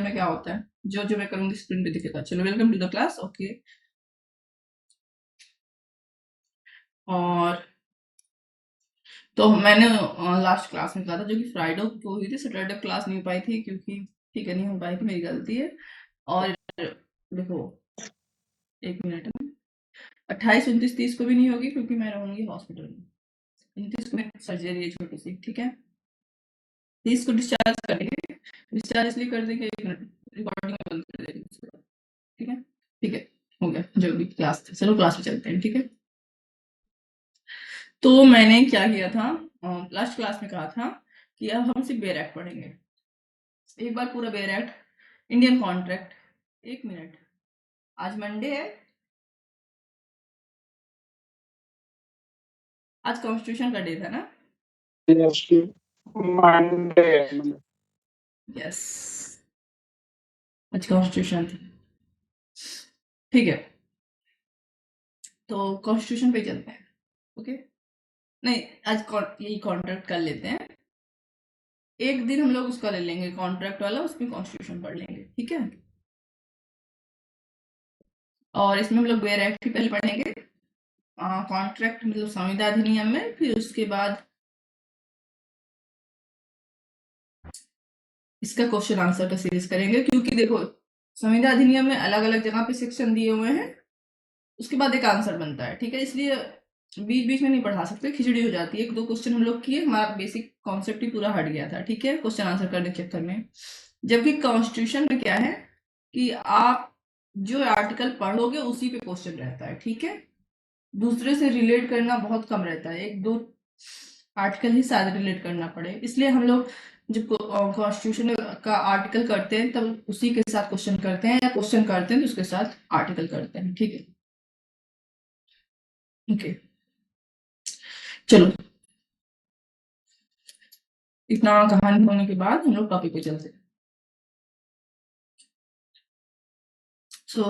में क्या होता है, जो जो मैं करूंगी स्क्रीन पे दिखेगा। चलो, welcome to the class. Okay, और तो मैंने लास्ट क्लास में कहा था, जो कि फ्राइडे को हुई थी, सैटरडे क्लास नहीं हो पाई थी क्योंकि ठीक है, नहीं हो पाई थी, मेरी गलती है। और देखो, एक मिनट में 28, 29, 30 को भी नहीं होगी क्योंकि मैं रहूंगी हॉस्पिटल में। 29 को मेरी सर्जरी है छोटी सी, ठीक है। 30 को डिस्चार्ज करेंगे। डिस्चार्ज इसलिए कर देंगे, एक मिनट, रिकॉर्डिंग बंद कर देंगे उसके बाद, ठीक है। ठीक है, हो गया जो भी क्लास था। चलो क्लास में चलते हैं, ठीक है। तो मैंने क्या किया था, लास्ट क्लास में कहा था कि अब हम सिर्फ बेयर एक्ट पढ़ेंगे। एक बार पूरा बेयर एक्ट, इंडियन कॉन्ट्रैक्ट। एक मिनट, आज मंडे है, आज कॉन्स्टिट्यूशन का डे था ना? मंडे। यस, आज कॉन्स्टिट्यूशन था, ठीक है। तो कॉन्स्टिट्यूशन पे चलते हैं, ओके। नहीं, आज यही कॉन्ट्रैक्ट कर लेते हैं। एक दिन हम लोग उसका ले लेंगे कॉन्ट्रैक्ट वाला, उसमें कॉन्स्टिट्यूशन पढ़ लेंगे, ठीक है। और इसमें हम लोग बेयर एक्ट ही पहले पढ़ेंगे, कॉन्ट्रैक्ट मतलब संविदा अधिनियम में, फिर उसके बाद इसका क्वेश्चन आंसर का सीरीज करेंगे। क्योंकि देखो, संविदा अधिनियम में अलग अलग जगह पे सेक्शन दिए हुए हैं, उसके बाद एक आंसर बनता है, ठीक है। इसलिए बीच बीच में नहीं पढ़ा सकते, खिचड़ी हो जाती है। एक दो क्वेश्चन हम लोग किए, हमारा बेसिक कॉन्सेप्ट ही पूरा हट गया था, ठीक है, क्वेश्चन आंसर करने के चक्कर में। जबकि कॉन्स्टिट्यूशन में क्या है कि आप जो आर्टिकल पढ़ोगे उसी पे क्वेश्चन रहता है, ठीक है। दूसरे से रिलेट करना बहुत कम रहता है, एक दो आर्टिकल ही शायद रिलेट करना पड़े। इसलिए हम लोग जब कॉन्स्टिट्यूशन का आर्टिकल करते हैं तब उसी के साथ क्वेश्चन करते हैं, या क्वेश्चन करते हैं तो उसके साथ आर्टिकल करते हैं, ठीक है। ओके, चलो, इतना कहानी होने के बाद हम लोग टॉपिक पे चलते हैं। सो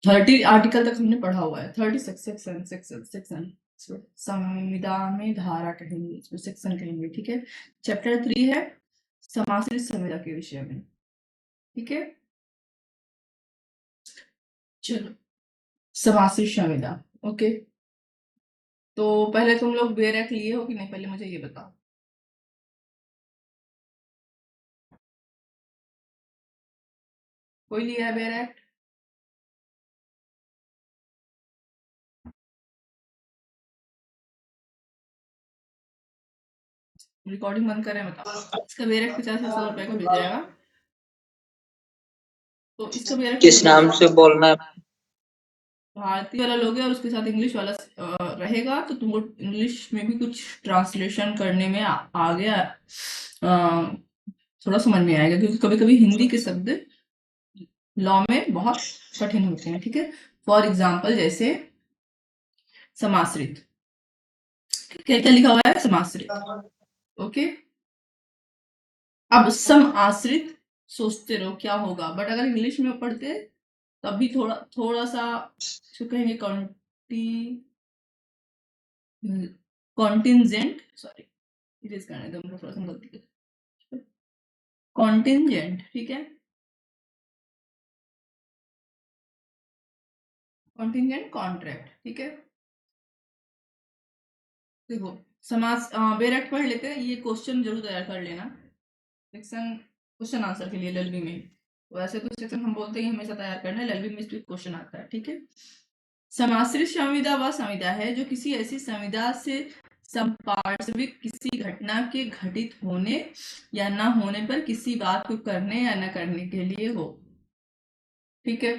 30 आर्टिकल तक हमने पढ़ा हुआ है। 30 सेक्शन सेक्शन सेक्शन संविदा में धारा कहेंगे, इसको सेक्शन कहेंगे, ठीक है। चैप्टर 3 है समाश्रित संविदा के विषय में, ठीक है। चलो, समाश्रित संविदा, ओके। तो पहले तुम लोग बेयर एक्ट लिए हो कि नहीं, पहले मुझे ये बताओ। कोई लिया है बेयर एक्ट? रिकॉर्डिंग बंद करें, बताओ। इसका बेयर एक्ट 50 से 100 रुपए का मिल जाएगा। तो इसका बेयर एक्ट किस नाम से बोलना है? भारतीय वाला लोगे और उसके साथ इंग्लिश वाला रहेगा, तो तुमको इंग्लिश में भी कुछ ट्रांसलेशन करने में आ गया, थोड़ा समझ में आएगा। क्योंकि कभी कभी हिंदी के शब्द लॉ में बहुत कठिन होते हैं, ठीक है। फॉर एग्जाम्पल जैसे समाश्रित, क्या क्या लिखा हुआ है, समाश्रित, ओके। अब सम आश्रित सोचते रहो क्या होगा, बट अगर इंग्लिश में पढ़ते तब भी थोड़ा थोड़ा सा इसको कहेंगे कॉन्टिंजेंट, सॉरी, इरेज करने दो मुझे, थोड़ा सा गलती कर, कॉन्टिंजेंट, ठीक है। कॉन्टिंजेंट कॉन्ट्रैक्ट, ठीक है। देखो, समाज बेयर एक्ट पढ़ लेते हैं, ये क्वेश्चन जरूर तैयार कर लेना सेक्शन, क्वेश्चन आंसर के लिए एलएलबी में। वैसे तो सेक्शन हम बोलते हैं हमेशा तैयार करना है, एलएलबी में इस पे क्वेश्चन आता है, ठीक है। समाश्रित संविदा वह संविदा है जो किसी ऐसी संविदा से संपार्श्विक किसी घटना के घटित होने या न होने पर किसी बात को करने या न करने के लिए हो, ठीक है।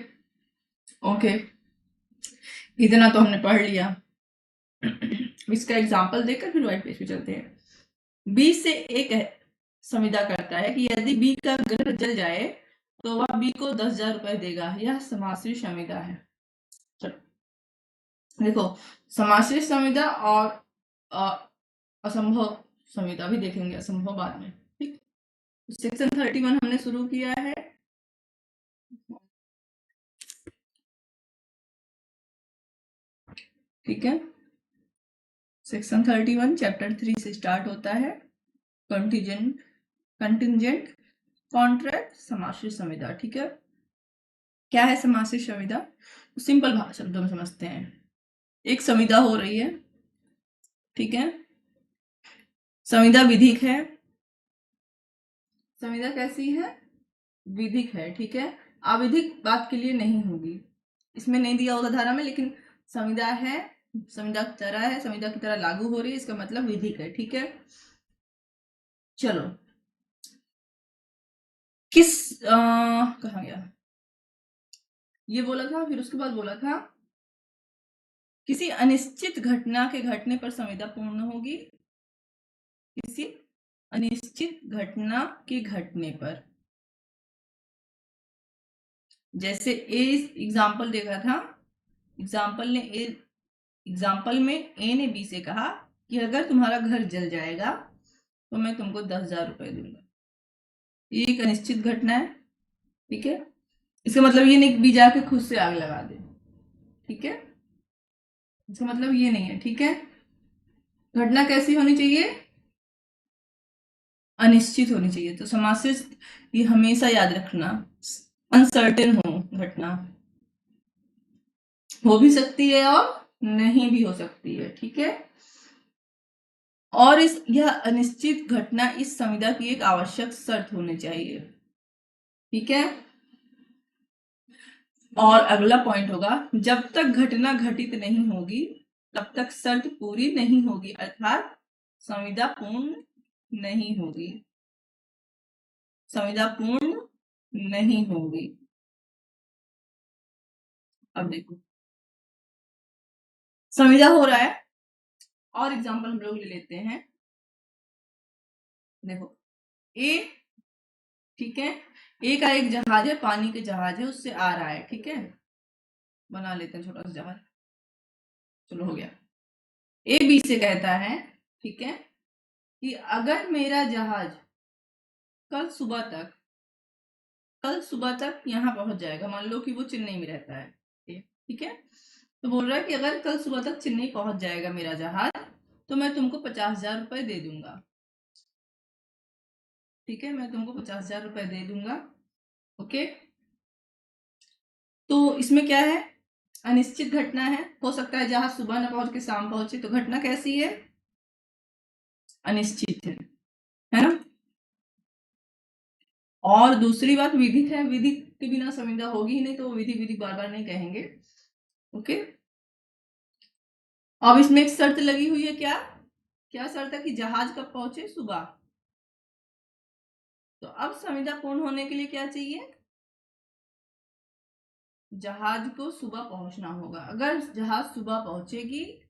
ओके, इतना तो हमने पढ़ लिया। इसका एग्जाम्पल देकर फिर व्हाइट पेज पे चलते हैं। बी से एक संविदा करता है कि यदि बी का घर जल जाए तो वह बी को 10,000 रुपए देगा, यह समाश्रित संविदा है। चलो देखो, समाश्रित संविदा और असंभव संविदा भी देखेंगे, असंभव बाद में, ठीक। सेक्शन 31 हमने शुरू किया है, ठीक है। सेक्शन 31 चैप्टर 3 से स्टार्ट होता है, कंटिजेंट कंटिजेंट कॉन्ट्रैक्ट समाश्रित संविदा, ठीक है। क्या है समाश्रित संविदा? सिंपल शब्दों में समझते हैं। एक संविदा हो रही है, ठीक है, संविदा विधिक है। संविदा कैसी है? विधिक है, ठीक है। अविधिक बात के लिए नहीं होगी, इसमें नहीं दिया होगा धारा में, लेकिन संविदा है, संविदा की तरह है, संविदा की तरह लागू हो रही है, इसका मतलब विधिक है, ठीक है। चलो, कहाँ गया, ये बोला था, फिर उसके बाद बोला था किसी अनिश्चित घटना के घटने पर संविदा पूर्ण होगी। किसी अनिश्चित घटना के घटने पर, जैसे ए एग्जाम्पल देखा था, एग्जाम्पल में ए ने बी से कहा कि अगर तुम्हारा घर जल जाएगा तो मैं तुमको 10,000 रुपए दूंगा। ये एक अनिश्चित घटना है, ठीक है। इसका मतलब ये नहीं कि बी जाके खुद से आग लगा दे, ठीक है, इसका मतलब ये नहीं है, ठीक है। घटना कैसी होनी चाहिए? अनिश्चित होनी चाहिए। तो समाश्रित ये हमेशा याद रखना, अनसर्टेन हो घटना, हो भी सकती है और नहीं भी हो सकती है, ठीक है। और यह अनिश्चित घटना इस संविदा की एक आवश्यक शर्त होनी चाहिए, ठीक है। और अगला पॉइंट होगा, जब तक घटना घटित नहीं होगी तब तक शर्त पूरी नहीं होगी, अर्थात संविदा पूर्ण नहीं होगी, संविदा पूर्ण नहीं होगी। अब देखो, संविदा हो रहा है, और एग्जांपल हम लोग ले लेते हैं। देखो ए, ठीक है, ए का एक जहाज है, पानी के जहाज है, उससे आ रहा है, ठीक है, बना लेते हैं छोटा सा जहाज, चलो हो गया। ए बी से कहता है, ठीक है, कि अगर मेरा जहाज कल सुबह तक यहाँ पहुंच जाएगा, मान लो कि वो चेन्नई में रहता है, ठीक है, तो बोल रहा है कि अगर कल सुबह तक चेन्नई पहुंच जाएगा मेरा जहाज तो मैं तुमको 50,000 रुपए दे दूंगा, ठीक है, मैं तुमको 50,000 रुपए दे दूंगा, ओके। तो इसमें क्या है? अनिश्चित घटना है, हो सकता है जहाज सुबह न पहुंच के शाम पहुंचे, तो घटना कैसी है? अनिश्चित है ना। और दूसरी बात विधिक है, विधिक के बिना संविदा होगी ही नहीं, तो विधिक विधिक बार बार नहीं कहेंगे, ओके। अब इसमें एक शर्त लगी हुई है, क्या क्या शर्त है? कि जहाज कब पहुंचे? सुबह। तो अब संविदा पूर्ण होने के लिए क्या चाहिए? जहाज को सुबह पहुंचना होगा। अगर जहाज सुबह पहुंचेगी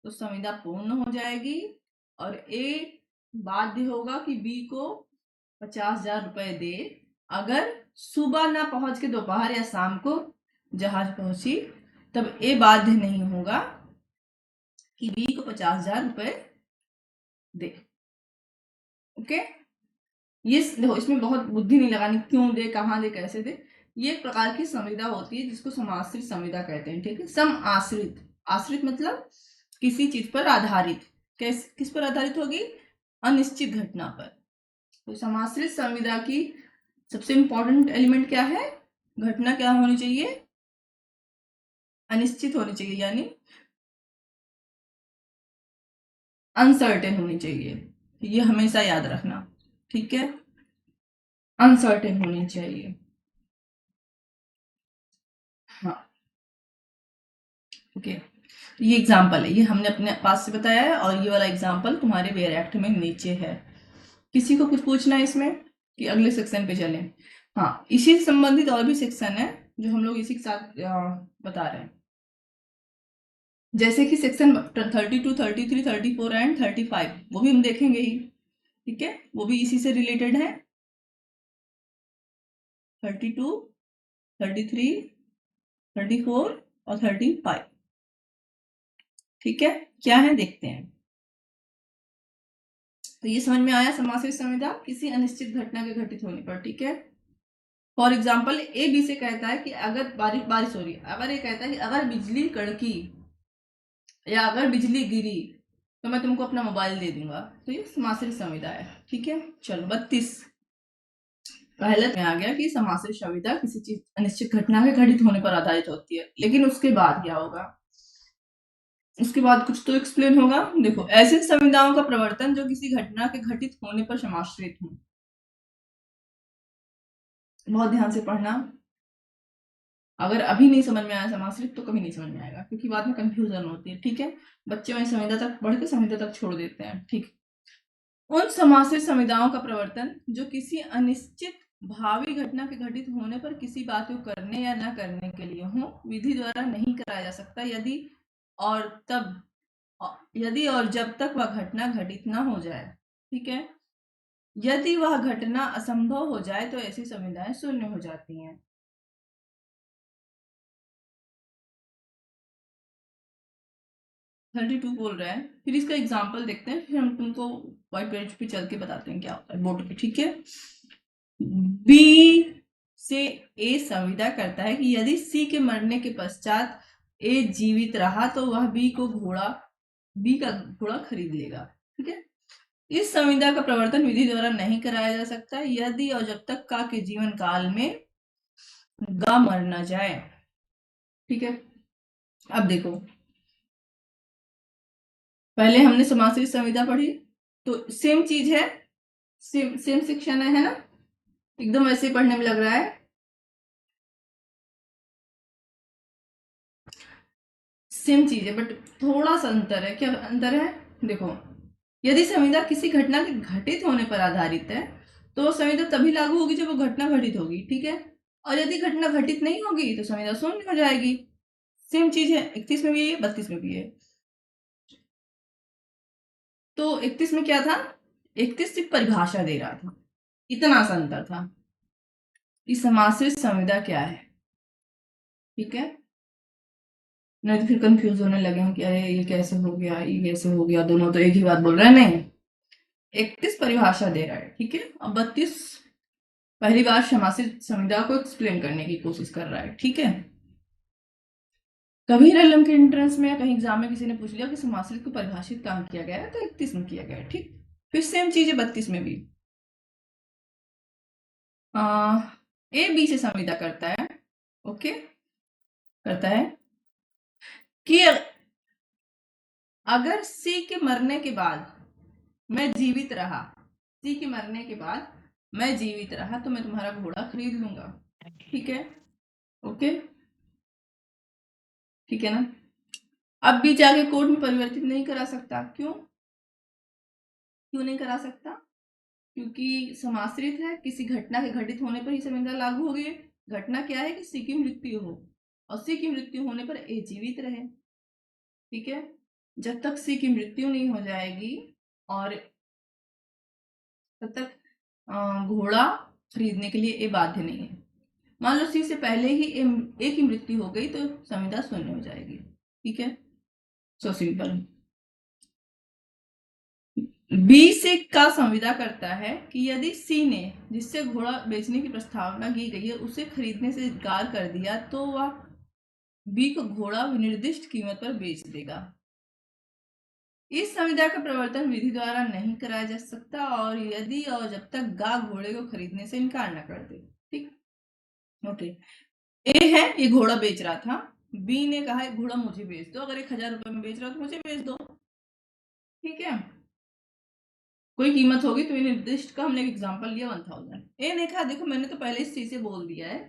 तो संविदा पूर्ण हो जाएगी, और ए बाध्य होगा कि बी को 50,000 रुपए दे। अगर सुबह ना पहुंच के दोपहर या शाम को जहाज पहुंची तब ए बाध्य नहीं होगा कि बी को 50,000 रुपए दे, ओके। ये देखो, इसमें बहुत बुद्धि नहीं लगानी, क्यों दे, कहाँ दे, कैसे दे। ये एक प्रकार की संविदा होती है जिसको समाश्रित संविदा कहते हैं, ठीक है। सम आश्रित, आश्रित मतलब किसी चीज पर आधारित, किस पर आधारित होगी? अनिश्चित घटना पर। तो समाश्रित संविदा की सबसे इंपॉर्टेंट एलिमेंट क्या है? घटना क्या होनी चाहिए? अनिश्चित होनी चाहिए, यानी अनसर्टेन होनी चाहिए, ये हमेशा याद रखना, ठीक है, अनसर्टेन होनी चाहिए, हाँ, ओके। ये एग्जाम्पल है, ये हमने अपने पास से बताया है, और ये वाला एग्जाम्पल तुम्हारे वेयर एक्ट में नीचे है। किसी को कुछ पूछना है इसमें कि अगले सेक्शन पे चलें? हाँ, इसी से संबंधित और भी सेक्शन है जो हम लोग इसी के साथ बता रहे हैं, जैसे कि सेक्शन 32, 33, 34 एंड 35, वो भी हम देखेंगे ही, ठीक है, वो भी इसी से रिलेटेड है। 32, 33, 34 और 35, ठीक है, क्या है देखते हैं। तो ये समझ में आया, समाश्रित संविदा किसी अनिश्चित घटना के घटित होने पर, ठीक है। फॉर एग्जाम्पल ए बी से कहता है कि अगर बारिश हो रही है, अगर ये कहता है कि अगर बिजली कड़की या अगर बिजली गिरी तो मैं तुमको अपना मोबाइल दे दूंगा, तो ये समाश्रित संविदा है, ठीक है। चलो 32, पहले में आ गया कि समासित संविदा किसी चीज अनिश्चित घटना के घटित होने पर आधारित होती है, लेकिन उसके बाद क्या होगा, उसके बाद कुछ तो एक्सप्लेन होगा। देखो, ऐसी संविदाओं का प्रवर्तन जो किसी घटना के घटित होने पर समाश्रित हो। बहुत ध्यान से पढ़ना, अगर अभी नहीं समझ में आया समाश्रित तो कभी नहीं समझ में आएगा, क्योंकि बाद में कंफ्यूजन होती है। ठीक है, बच्चे वही संविदा तक पढ़ के संविदा तक छोड़ देते हैं। ठीक, उन समासित संविदाओं का प्रवर्तन जो किसी अनिश्चित भावी घटना के घटित होने पर किसी बात को करने या न करने के लिए हो, विधि द्वारा नहीं कराया जा सकता यदि और जब तक वह घटना घटित न हो जाए। ठीक है, यदि वह घटना असंभव हो जाए तो ऐसी संविदाएं शून्य हो जाती हैं। थर्टी टू बोल रहा है, फिर इसका एग्जाम्पल देखते हैं, फिर हम तुमको व्हाइट पेज पे चल के बताते हैं क्या होता है बोर्ड पे। ठीक है, बी से ए संविदा करता है कि यदि सी के मरने के पश्चात ए जीवित रहा तो वह बी का घोड़ा खरीद लेगा। ठीक है, इस संविदा का प्रवर्तन विधि द्वारा नहीं कराया जा सकता यदि और जब तक का के जीवन काल में गा मर न जाए। ठीक है, अब देखो, पहले हमने समाश्रित संविदा पढ़ी तो सेम चीज है, सेम सेक्शन है ना, एकदम वैसे ही पढ़ने में लग रहा है। सेम चीज है, बट थोड़ा सा अंतर है। क्या अंतर है, देखो, यदि संविदा किसी घटना के घटित होने पर आधारित है तो संविदा तभी लागू होगी जब वो घटना घटित होगी। ठीक है, और यदि घटना घटित नहीं होगी तो संविदा शून्य हो जाएगी। सेम चीज है, 31 में भी है, 32 में भी है। तो 31 में क्या था, 31 सिर्फ परिभाषा दे रहा था, इतना सा अंतर था कि समाश्रित संविदा क्या है। ठीक है, नहीं तो फिर कंफ्यूज होने लगे हम कि अरे ये कैसे हो गया, ये कैसे हो गया, दोनों तो एक ही बात बोल रहे हैं। नहीं, 31 परिभाषा दे रहा है। ठीक है, अब 32 पहली बार समासित संविदा को एक्सप्लेन करने की कोशिश कर रहा है। ठीक है, कभी रेलम के एंट्रेंस में या कहीं एग्जाम में किसी ने पूछ लिया कि समाश्रित को परिभाषित कहाँ किया गया है, तो 31 में किया गया है। ठीक, फिर सेम चीज है 32 में भी। ए बी से संविदा करता है, ओके, करता है कि अगर सी के मरने के बाद मैं जीवित रहा, सी के मरने के बाद मैं जीवित रहा तो मैं तुम्हारा घोड़ा खरीद लूंगा। ठीक है, ओके, ठीक है ना। अब भी जाके कोर्ट में परिवर्तित नहीं करा सकता, क्यों नहीं करा सकता, क्योंकि समाश्रित है, किसी घटना के घटित होने पर ही संविदा लागू होगी। घटना क्या है कि सी की मृत्यु हो, और सी की मृत्यु होने पर ए जीवित रहे। ठीक है, जब तक सी की मृत्यु नहीं हो जाएगी और तब तक घोड़ा खरीदने के लिए ए बाध्य नहीं है। मान लो सी से पहले ही ए की मृत्यु हो गई तो संविदा शून्य हो जाएगी। ठीक है, सो सिंपल। बी से का संविदा करता है कि यदि सी ने जिससे घोड़ा बेचने की प्रस्तावना की गई है उसे खरीदने से इनकार कर दिया तो वह बी को घोड़ा विनिर्दिष्ट कीमत पर बेच देगा। इस संविदा का प्रवर्तन विधि द्वारा नहीं कराया जा सकता और यदि और जब तक गा घोड़े को खरीदने से इनकार न कर दे। ठीक, ओके, ए है, ये घोड़ा बेच रहा था, बी ने कहा घोड़ा मुझे बेच दो, अगर 1000 रुपए में बेच रहा हो तो मुझे बेच दो। ठीक है, कोई कीमत होगी तो निर्दिष्ट का हमने एक एग्जांपल लिया 1000। ए ने कहा देखो मैंने तो पहले इस चीज से बोल दिया है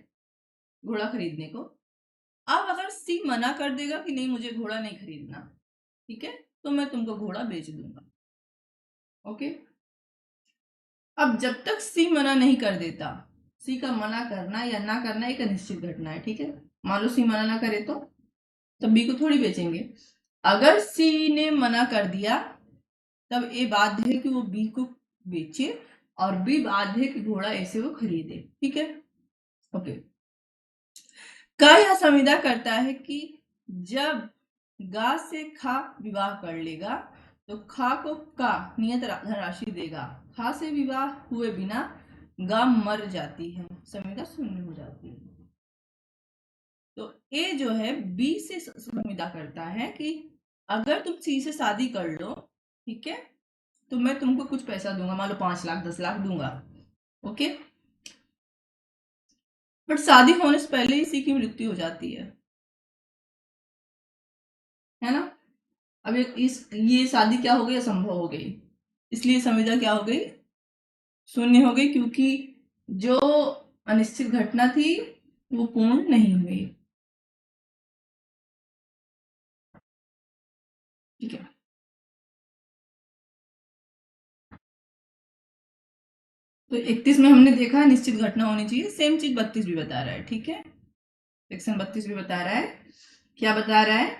घोड़ा खरीदने को, अब अगर सी मना कर देगा कि नहीं मुझे घोड़ा नहीं खरीदना, ठीक है, तो मैं तुमको घोड़ा बेच दूंगा। ओके, अब जब तक सी मना नहीं कर देता, सी का मना करना या ना करना एक अनिश्चित घटना है। ठीक है, मान लो सी मना ना करे तो तब बी को थोड़ी बेचेंगे। अगर सी ने मना कर दिया तब ए बाध्य है कि वो बी को बेचे और बी बाध्य है कि घोड़ा ऐसे वो खरीदे। ठीक है, ओके, का यह संविदा करता है कि जब गा से खा विवाह कर लेगा तो खा को का नियत धनराशि देगा, खा से विवाह हुए बिना गा मर जाती है, संविदा शून्य हो जाती है। तो ए जो है बी से संविदा करता है कि अगर तुम सी से शादी कर लो, ठीक है, तो मैं तुमको कुछ पैसा दूंगा, मान लो 5 लाख 10 लाख दूंगा। ओके, बट शादी होने से पहले ही किसी की मृत्यु हो जाती है ना। अब ये शादी क्या हो गई, असंभव हो गई, इसलिए संविदा क्या हो गई, शून्य हो गई, क्योंकि जो अनिश्चित घटना थी वो पूर्ण नहीं हुई। ठीक है, तो 31 में हमने देखा निश्चित घटना होनी चाहिए, सेम चीज 32 भी बता रहा है। ठीक है, सेक्शन 32 भी बता रहा है, क्या बता रहा है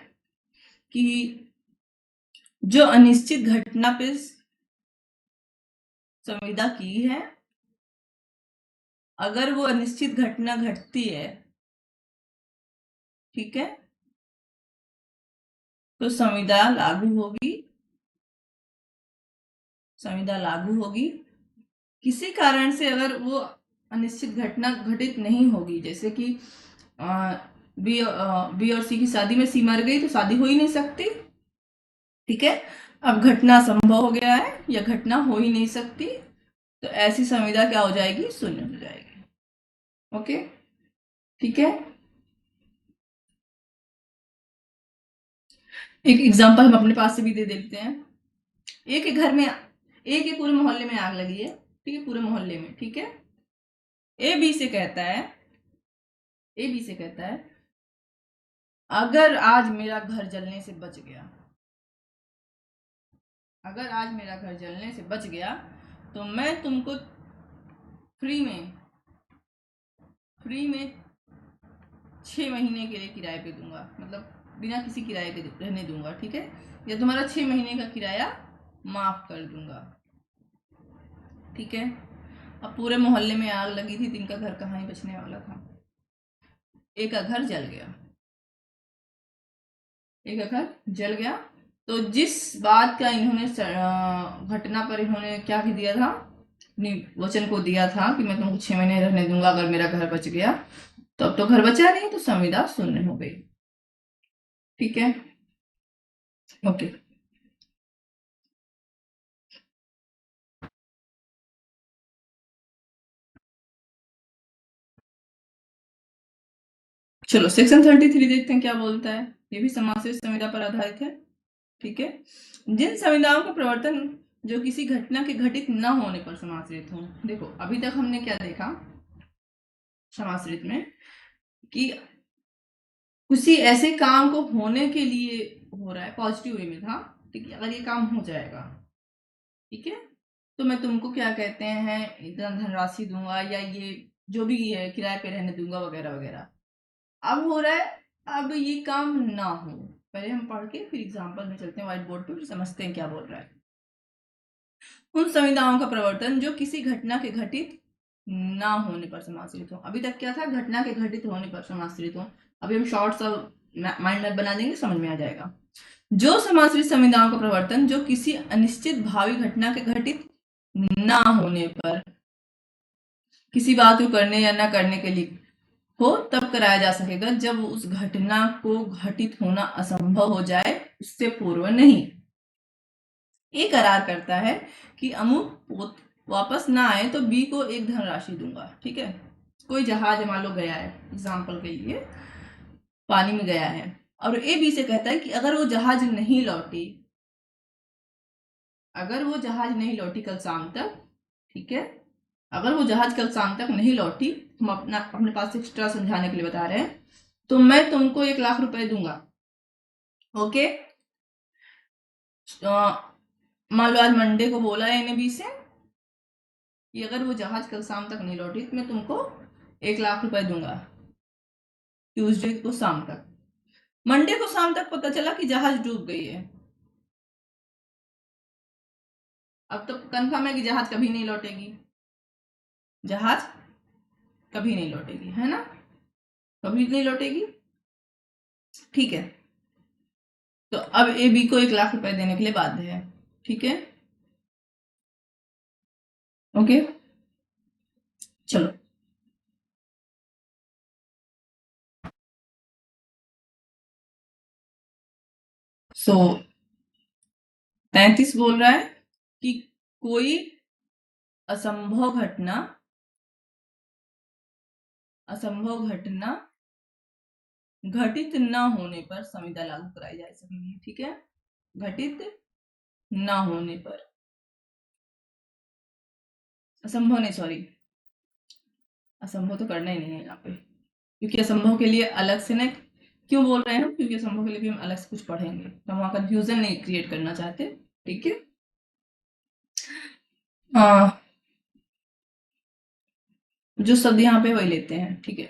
कि जो अनिश्चित घटना पे संविदा की है, अगर वो अनिश्चित घटना घटती है, ठीक है, तो संविदा लागू होगी। संविदा लागू होगी। किसी कारण से अगर वो अनिश्चित घटना घटित नहीं होगी, जैसे कि बी और सी की शादी में सी मर गई, तो शादी हो ही नहीं सकती। ठीक है, अब घटना संभव हो गया है या घटना हो ही नहीं सकती, तो ऐसी संविदा क्या हो जाएगी, शून्य हो जाएगी। ओके, ठीक है। एक एग्जांपल हम अपने पास से भी दे देते हैं। एक के घर में, एक के पूरे मोहल्ले में आग लगी है, ठीक है, पूरे मोहल्ले में। ठीक है, ए बी से कहता है, ए बी से कहता है अगर आज मेरा घर जलने से बच गया, अगर आज मेरा घर जलने से बच गया, तो मैं तुमको फ्री में, फ्री में 6 महीने के लिए किराए पे दूंगा, मतलब बिना किसी किराए के रहने दूंगा। ठीक है, या तुम्हारा 6 महीने का किराया माफ कर दूंगा। ठीक है, अब पूरे मोहल्ले में आग लगी थी, तो इनका घर कहाँ ही बचने वाला था, एक का घर जल गया, एक का घर जल गया। तो जिस बात का इन्होंने घटना पर इन्होंने क्या दिया था, अपनी वचन को दिया था कि मैं तुमको 6 महीने रहने दूंगा अगर मेरा घर बच गया, तो अब तो घर बचा नहीं, तो संविदा शून्य हो गई। ठीक है, ओके। चलो सेक्शन 33 देखते हैं क्या बोलता है। ये भी समासित संविदा पर आधारित है। ठीक है, जिन संविदाओं का प्रवर्तन जो किसी घटना के घटित न होने पर समाश्रित हो। देखो अभी तक हमने क्या देखा समाश्रित में, कि किसी ऐसे काम को होने के लिए हो रहा है, पॉजिटिव वे में था। ठीक है, अगर ये काम हो जाएगा, ठीक है, तो मैं तुमको क्या कहते हैं, इतना धनराशि दूंगा, या ये जो भी है किराए पे रहने दूंगा वगैरह वगैरह। अब हो रहा है, अब ये काम ना हो, पहले हम पढ़ के फिर एग्जांपल में चलते हैं व्हाइट बोर्ड पे, फिर समझते हैं क्या बोल रहा है। उन संविधाओं का प्रवर्तन जो किसी घटना के घटित ना होने पर समाश्रित हो। अभी तक क्या था, घटना के घटित होने पर समाश्रित हो। अभी हम शॉर्ट सा माइंड मैप बना देंगे, समझ में आ जाएगा। जो समाश्रित संविधाओं का प्रवर्तन जो किसी अनिश्चित भावी घटना के घटित ना होने पर, किसी बात को करने या ना करने के लिए हो, तब कराया जा सकेगा जब उस घटना को घटित होना असंभव हो जाए, उससे पूर्व नहीं। ए करार करता है कि अमुक वापस ना आए तो बी को एक धनराशि दूंगा। ठीक है, कोई जहाज मान लो गया है, एग्जाम्पल के लिए पानी में गया है, और ए बी से कहता है कि अगर वो जहाज नहीं लौटी, अगर वो जहाज नहीं लौटी कल शाम तक, ठीक है, अगर वो जहाज कल शाम तक नहीं लौटी, हम अपने पास एक्स्ट्रा समझाने के लिए बता रहे हैं, तो मैं तुमको 1 लाख रुपए दूंगा। ओके, मान लो आज मंडे को बोला है एनएबी से कि अगर वो जहाज कल शाम तक नहीं लौटी तो मैं तुमको 1 लाख रुपए दूंगा, ट्यूसडे को शाम तक। मंडे को शाम तक पता चला कि जहाज डूब गई है। अब तो कंफर्म है कि जहाज कभी नहीं लौटेगी, जहाज कभी नहीं लौटेगी, है ना, कभी नहीं लौटेगी। ठीक है, तो अब ए बी को 1 लाख रुपए देने के लिए बाध्य है। ठीक है, ओके, चलो। सो 33 बोल रहा है कि कोई असंभव घटना असंभव घटना घटित न होने पर संविदा लागू कराई जा सकेगी। ठीक है, घटित न होने पर, असंभव नहीं, सॉरी, असंभव तो करना ही नहीं है यहाँ पे, क्योंकि असंभव के लिए अलग से ना, क्यों बोल रहे हैं हम, क्योंकि असंभव के लिए भी हम अलग से कुछ पढ़ेंगे, तो हम वहां कंफ्यूजन नहीं क्रिएट करना चाहते। ठीक है, जो शब्द यहाँ पे वही लेते हैं। ठीक है,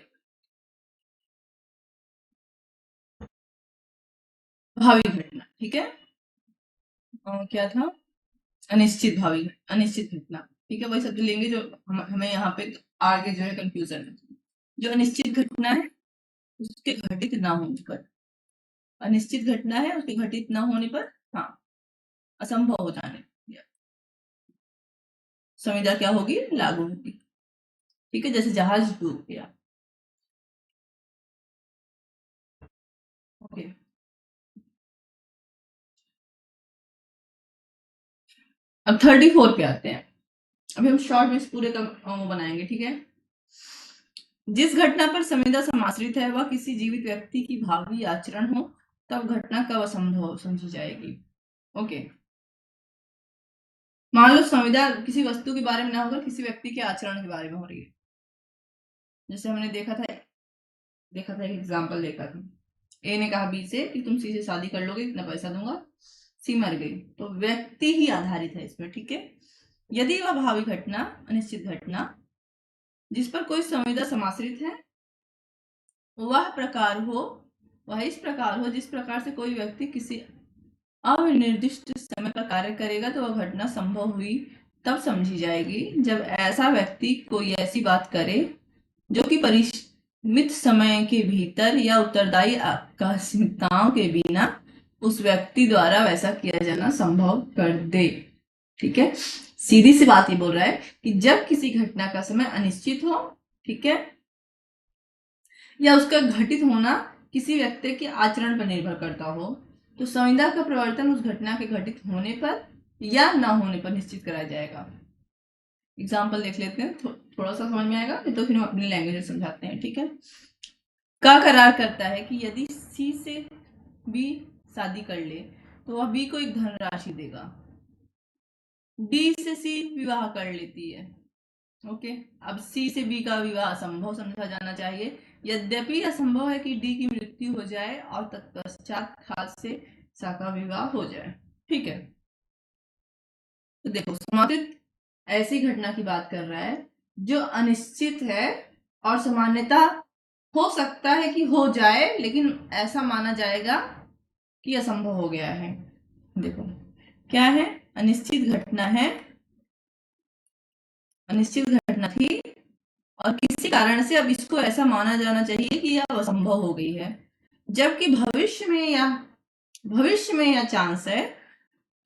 भावी घटना। ठीक है, क्या था, अनिश्चित भावी, अनिश्चित घटना। ठीक है, वही शब्द लेंगे जो हमें यहाँ पे आगे जो है कंफ्यूजन है। जो अनिश्चित घटना है उसके घटित ना होने पर, अनिश्चित घटना है उसके घटित ना होने पर, हाँ, असंभव हो जाने, संविदा क्या होगी, लागू होगी। ठीक है, जैसे जहाज डूब गया। ओके, अब 34 पे आते हैं। अभी हम शॉर्ट में इस पूरे का वो बनाएंगे। ठीक है, जिस घटना पर संविदा समाश्रित है वह किसी जीवित व्यक्ति की भावी आचरण हो तब घटना कब असंभव समझी जाएगी। ओके, मान लो संविदा किसी वस्तु के बारे में ना होकर किसी व्यक्ति के आचरण के बारे में हो रही है। जैसे हमने देखा था एक एग्जाम्पल देखा था, ए ने कहा बी से कि तुम सी से शादी कर लोगे, इतना पैसा दूंगा, सी मर गई, तो व्यक्ति ही आधारित है इसमें। ठीक है, यदि वह भावी घटना, अनिश्चित घटना जिस पर कोई संविदा समाश्रित है वह इस प्रकार हो जिस प्रकार से कोई व्यक्ति किसी अनिर्दिष्ट समय पर कार्य करेगा, तो वह घटना संभव हुई तब समझी जाएगी जब ऐसा व्यक्ति कोई ऐसी बात करे जो कि परिमित समय के भीतर या उत्तरदायी आकस्मिकताओं के बिना उस व्यक्ति द्वारा वैसा किया जाना संभव कर दे। ठीक है, सीधी सी बात ये बोल रहा है कि जब किसी घटना का समय अनिश्चित हो, ठीक है, या उसका घटित होना किसी व्यक्ति के आचरण पर निर्भर करता हो, तो संविदा का प्रवर्तन उस घटना के घटित होने पर या न होने पर निश्चित कराया जाएगा। एग्जाम्पल देख लेते हैं, थोड़ा सा समझ में आएगा, तो फिर हम अपनी लैंग्वेज में समझाते हैं। ठीक है, का करार करता है कि यदि सी से बी शादी कर ले तो वह बी को एक धनराशि देगा। डी से सी विवाह कर लेती है। ओके, अब सी से बी का विवाह असंभव समझा जाना चाहिए, यद्यपि असंभव है कि डी की मृत्यु हो जाए और तत्पश्चात खास से सा का विवाह हो जाए। ठीक है, तो देखो समाप्त ऐसी घटना की बात कर रहा है जो अनिश्चित है और सामान्यता हो सकता है कि हो जाए, लेकिन ऐसा माना जाएगा कि असंभव हो गया है। देखो क्या है, अनिश्चित घटना है, अनिश्चित घटना थी और किसी कारण से अब इसको ऐसा माना जाना चाहिए कि यह असंभव हो गई है, जबकि भविष्य में यह चांस है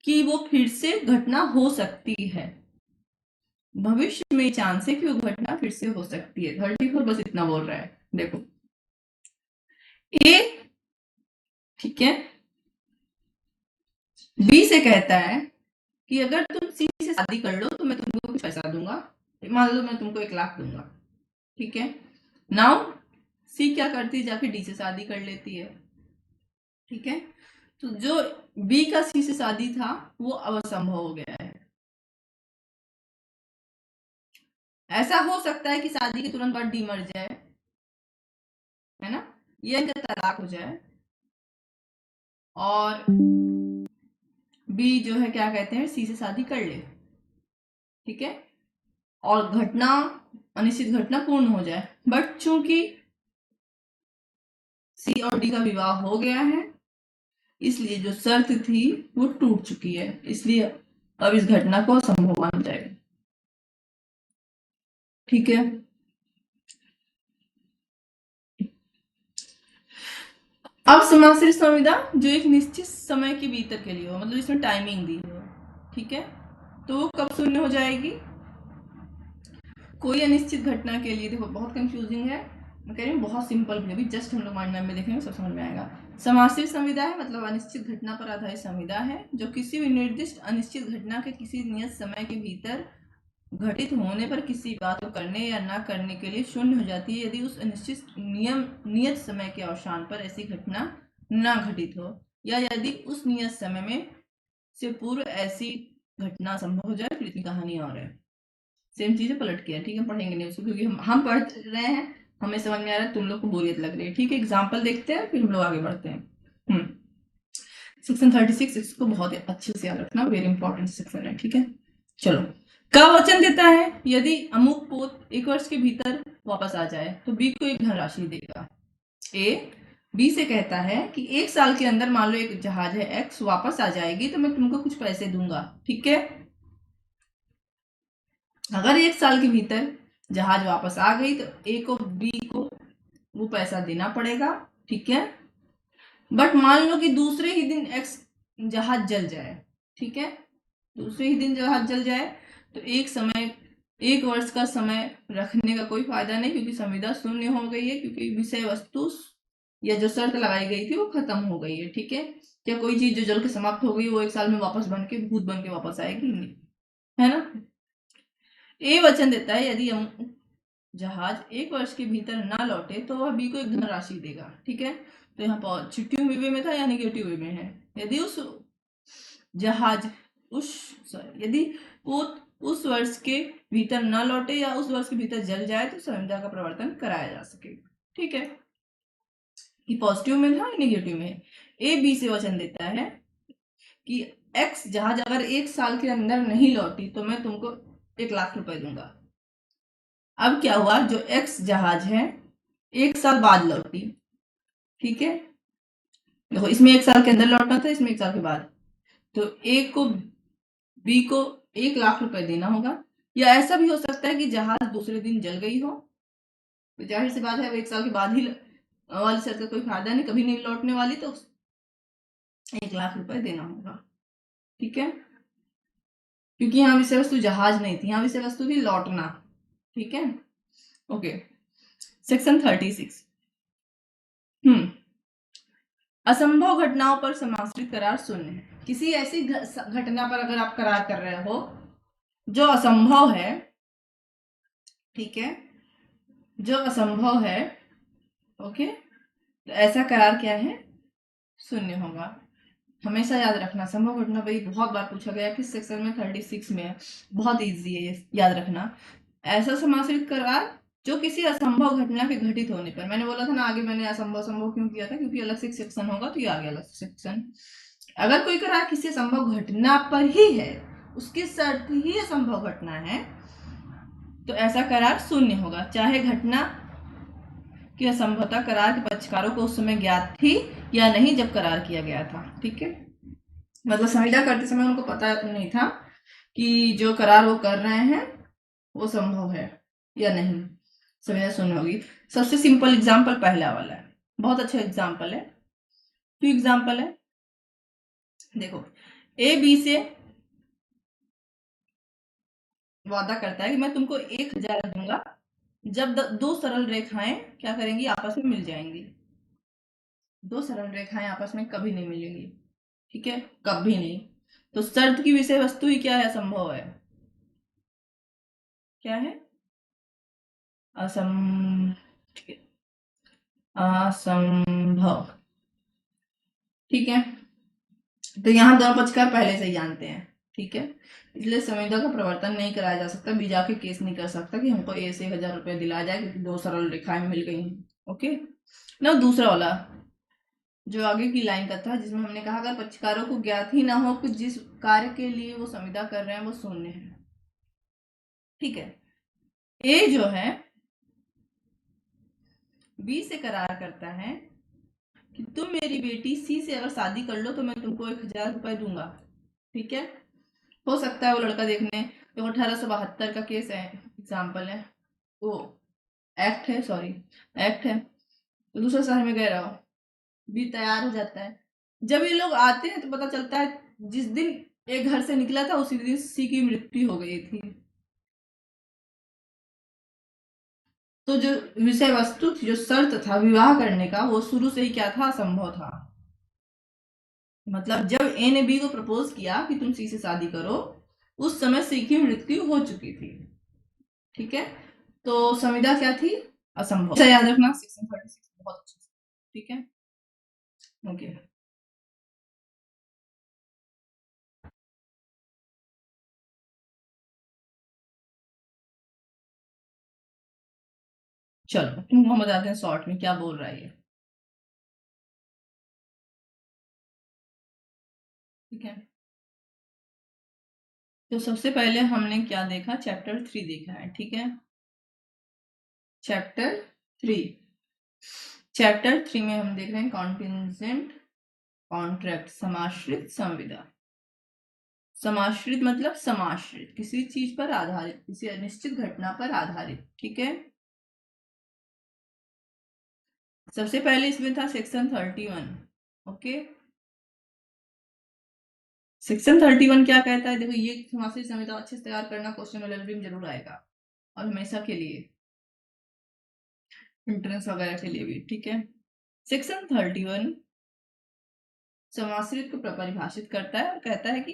कि वो फिर से घटना हो सकती है। भविष्य में चांस है कि वो घटना फिर से हो सकती है। 34 बस इतना बोल रहा है। देखो ए, ठीक है, बी से कहता है कि अगर तुम सी से शादी कर लो तो मैं तुमको कुछ पैसा दूंगा, मान लो मैं तुमको 1 लाख दूंगा। ठीक है, नाउ सी क्या करती है, जाके डी से शादी कर लेती है। ठीक है, तो जो बी का सी से शादी था वो अब असंभव हो गया है। ऐसा हो सकता है कि शादी के तुरंत बाद डी मर जाए, है ना, या इनका तलाक हो जाए और बी जो है क्या कहते हैं सी से शादी कर ले। ठीक है, और घटना, अनिश्चित घटना पूर्ण हो जाए, बट चूंकि सी और डी का विवाह हो गया है इसलिए जो शर्त थी वो टूट चुकी है, इसलिए अब इस घटना को असंभव माना जाएगा। ठीक है, अब समाश्रित संविदा जो एक निश्चित समय के भीतर के लिए हो, मतलब इसमें टाइमिंग दी हो, ठीक है, तो वो कब शून्य हो जाएगी, कोई अनिश्चित घटना के लिए। देखो बहुत कंफ्यूजिंग है, मैं कह रही हूँ बहुत सिंपल भी, अभी जस्ट हम लोग माइंड मैप में देखेंगे सब समझ में आएगा। समाश्रित संविदा है मतलब अनिश्चित घटना पर आधारित संविदा है जो किसी भी निर्दिष्ट अनिश्चित घटना के किसी नियत समय के भीतर घटित होने पर किसी बात को करने या ना करने के लिए शून्य हो जाती है यदि उस अनिश्चित नियत समय के अवसान पर ऐसी घटना ना घटित हो, या यदि उस नियत समय में से पूर्व ऐसी घटना संभव हो जाए। फिर इतनी कहानी और है, सेम चीजें पलट के है, ठीक है, पढ़ेंगे नहीं उसको क्योंकि हम पढ़ रहे हैं, हमें समझ में आ रहा है, तुम लोग को बोरियत लग रही है, ठीक है। एग्जाम्पल देखते हैं फिर हम लोग आगे बढ़ते हैं। सेक्शन 36 इसको बहुत अच्छे से याद रखना, वेरी इंपॉर्टेंट सेक्शन है, ठीक है। चलो, का वचन देता है यदि अमुक पोत 1 वर्ष के भीतर वापस आ जाए तो बी को एक धनराशि देगा। ए बी से कहता है कि 1 साल के अंदर मान लो एक जहाज है एक्स वापस आ जाएगी तो मैं तुमको कुछ पैसे दूंगा, ठीक है। अगर 1 साल के भीतर जहाज वापस आ गई तो ए को बी को वो पैसा देना पड़ेगा, ठीक है। बट मान लो कि दूसरे ही दिन एक्स जहाज जल जाए, ठीक है, दूसरे ही दिन जहाज जल जाए तो 1 वर्ष का समय रखने का कोई फायदा नहीं क्योंकि संविदा शून्य हो गई है, क्योंकि विषय वस्तु या जो शर्त लगाई गई थी वो खत्म हो गई है, ठीक है। क्या कोई चीज जो जल के समाप्त हो गई वो 1 साल में वापस बन के भूत बन के वापस आएगी नहीं, है ना। ए वचन देता है यदि जहाज 1 वर्ष के भीतर ना लौटे तो वह बी को एक धनराशि देगा, ठीक है। तो यहाँ पॉजिटिव वे में था या नेगेटिव वे में है। यदि उस जहाज यदि वो उस वर्ष के भीतर न लौटे या उस वर्ष के भीतर जल जाए तो संविदा का प्रवर्तन कराया जा सके, ठीक है। ये पॉजिटिव में था, नेगेटिव में। ए बी से वचन देता है कि एक्स जहाज अगर 1 साल के अंदर नहीं लौटी तो मैं तुमको 1 लाख रुपए दूंगा। अब क्या हुआ, जो एक्स जहाज है 1 साल बाद लौटी, ठीक है। देखो इसमें 1 साल के अंदर लौटना था, इसमें 1 साल के बाद, तो ए को बी को 1 लाख रुपए देना होगा। या ऐसा भी हो सकता है कि जहाज दूसरे दिन जल गई हो तो जाहिर सी बात है 1 साल के बाद ही वाली शर्त का कोई फायदा नहीं, कभी नहीं लौटने वाली, तो 1 लाख रुपए देना होगा, ठीक है। क्योंकि यहाँ विषय वस्तु जहाज नहीं थी, यहाँ विषय वस्तु थी लौटना, ठीक है। Okay, section 36। असंभव घटनाओं पर समाश्रित करार शून्य है। किसी ऐसी घटना पर अगर आप करार कर रहे हो जो असंभव है, ठीक है, जो असंभव है, ओके, तो ऐसा करार क्या है, शून्य होगा। हमेशा याद रखना, संभव घटना भाई बहुत बार पूछा गया किस सेक्शन में, 36 में, बहुत इजी है ये याद रखना। ऐसा समाश्रित करार जो किसी असंभव घटना के घटित होने पर, मैंने बोला था ना आगे, मैंने असंभव संभव क्यों किया था, क्योंकि अलग से एक सेक्शन होगा तो ये आ गया अलग से सेक्शन। अगर कोई करार किसी असंभव घटना पर ही है, उसकी शर्त ही असंभव घटना है, तो ऐसा करार शून्य होगा, चाहे घटना की असंभवता करार के पक्षकारों को उस समय ज्ञात थी या नहीं जब करार किया गया था, ठीक है। मतलब संविदा करते समय उनको पता नहीं था कि जो करार वो कर रहे हैं वो संभव है या नहीं, संविदा शून्य होगी। सबसे सिंपल एग्जाम्पल पहला वाला है, बहुत अच्छा एग्जाम्पल है, क्यों एग्जाम्पल है, देखो ए बी से वादा करता है कि मैं तुमको 1000 दूंगा जब 2 सरल रेखाएं क्या करेंगी, आपस में मिल जाएंगी। 2 सरल रेखाएं आपस में कभी नहीं मिलेंगी, ठीक है, कभी नहीं। तो शर्त की विषय वस्तु ही क्या है, असंभव है, क्या है, असंभव, ठीक है। तो यहाँ दोनों पक्षकार पहले से ही जानते हैं, ठीक है, इसलिए संविदा का प्रवर्तन नहीं कराया जा सकता, बी जाके केस नहीं कर सकता कि हमको ए से 1000 रुपये दिलाया जाए क्योंकि 2 सरल रेखाएं मिल गई हैं, ओके ना। दूसरा वाला जो आगे की लाइन का था जिसमें हमने कहा अगर पक्षकारों को ज्ञात ही ना हो कि जिस कार्य के लिए वो संविदा कर रहे हैं वो शून्य है, ठीक है। ए जो है बी से करार करता है कि तुम मेरी बेटी सी से अगर शादी कर लो तो मैं तुमको 1000 रुपये दूंगा, ठीक है। हो सकता है वो लड़का देखने, तो 1872 का केस है, एग्जाम्पल है, वो एक्ट है, सॉरी एक्ट है, तो दूसरे शहर में गए रहो, भी तैयार हो जाता है। जब ये लोग आते हैं तो पता चलता है जिस दिन एक घर से निकला था उसी दिन सी की मृत्यु हो गई थी। तो जो विषय वस्तु थी, जो शर्त था विवाह करने का, वो शुरू से ही क्या था, असंभव था। मतलब जब ए ने बी को प्रपोज किया कि तुम सी से शादी करो उस समय सिख की मृत्यु हो चुकी थी। ठीक है, तो संविदा क्या थी? असंभव। अच्छा याद रखना, सेक्शन 36 बहुत अच्छे से। ठीक है, ओके। चलो तुमको हम बताते हैं शॉर्ट में क्या बोल रहा है ये। ठीक है, तो सबसे पहले हमने क्या देखा? चैप्टर 3 देखा है। ठीक है, चैप्टर 3। चैप्टर 3 में हम देख रहे हैं कॉन्टिजेंट कॉन्ट्रैक्ट, समाश्रित संविदा। समाश्रित मतलब समाश्रित, किसी चीज पर आधारित, किसी अनिश्चित घटना पर आधारित। ठीक है, सबसे पहले इसमें था सेक्शन 31। ओके, सेक्शन 31 क्या कहता है? देखो, ये समाश्रित संविदा अच्छे से तैयार करना, क्वेश्चन में जरूर आएगा और हमेशा के लिए, एंट्रेंस वगैरह के लिए भी। ठीक है, सेक्शन 31 समाश्रित को परिभाषित करता है और कहता है कि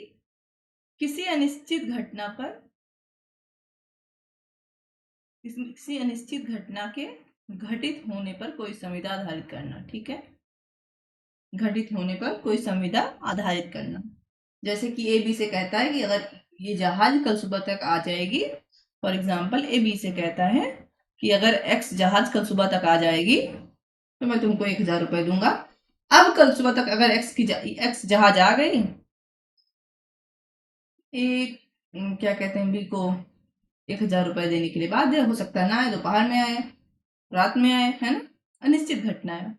किसी अनिश्चित घटना पर, किसी अनिश्चित घटना के घटित होने पर कोई संविदा आधारित करना। ठीक है, घटित होने पर कोई संविदा आधारित करना। जैसे कि ए बी से कहता है कि अगर ये जहाज कल सुबह तक आ जाएगी, फॉर एग्जाम्पल ए बी से कहता है कि अगर एक्स जहाज कल सुबह तक आ जाएगी तो मैं तुमको 1,000 रुपए दूंगा। अब कल सुबह तक अगर एक्स जहाज आ गई, एक क्या कहते हैं बी को 1,000 रुपए देने के लिए बाध्य हो सकता है, ना आए, दोपहर में आए, रात में आए, है ना? अनिश्चित घटना है,